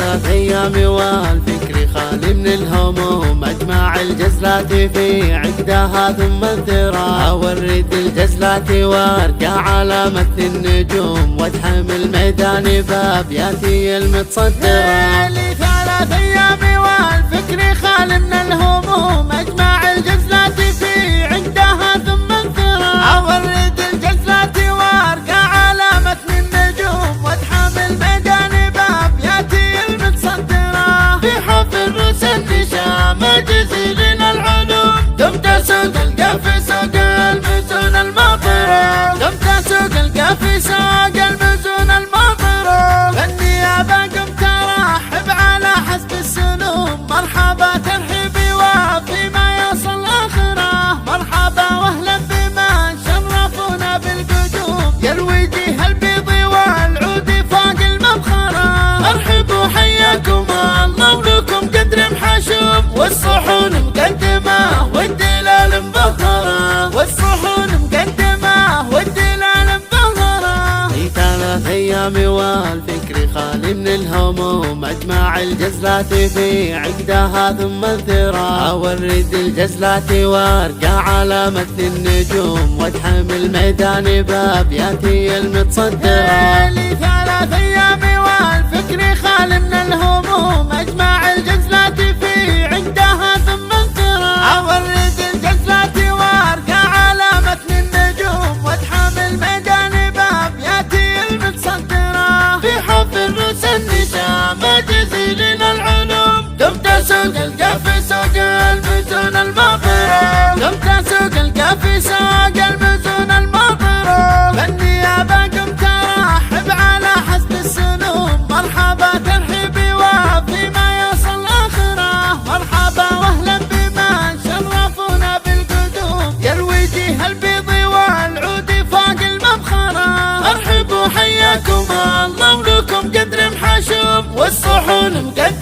3 أيام والفكر خالي من الهموم، أجمع الجزلات في عقدها ثم الذرة، أورد الجزلات وارجع على متن النجوم، واتحمل ميدان بابياتي المتصدرة. لي 3 أيام والفكر خالي من الهموم، أجمع الجزلات في عقدها ثم الذرة، أورد الجزلات وارجع على متن النجوم، واتحمل ميدان بابياتي المتصدرة. في حفل رؤوس النشام جزيل العلوم، دمت اسوق القافي سوق المزون الماطرة، دمت اسوق القافي سوق المزون الماطرة. بالنيابة قمت ارحب على حسب السلوم، مرحبا ترحيبي وفيما يصل اخره، مرحبا واهلا بما شرفونا بالقدوم، يا الوجه البيض والعود فوق المبخرة. ارحبوا حياكم الله ولكم قدر محشوم، والصحون مقدمة والدلال مبهرة، والصحون مقدمة والدلال مبهرة. في 3 أيام والفكر خالي من الهموم، أجمع الجزلات في عقدها ثم الذرة، أورد الجزلات وارجع على متن النجوم، واتحمل ميدان بابياتي المتصدرة. لي 3 أيام والفكر خالي من الهموم، أجمع الجزلات في عقدها ثم الذرة، أورد الجزلات وارجع على متن النجوم، واتحمل ميدان بابياتي المتصدرة. في حفل رؤوس النشام جزيل العلوم، دمت اسوق القافي سوق المزون الماطرة، دمت اسوق القافي سوق المزون الماطرة. بالنيابة قمت ارحب على حسب السلوم، مرحبا ترحيبي وفيما يصل اخره، مرحبا واهلا بما شرفونا بالقدوم، يا الوجه البيض والعود فوق المبخرة. ارحبوا حياكم الله ولكم قدر محشوم، والصحون مقدمة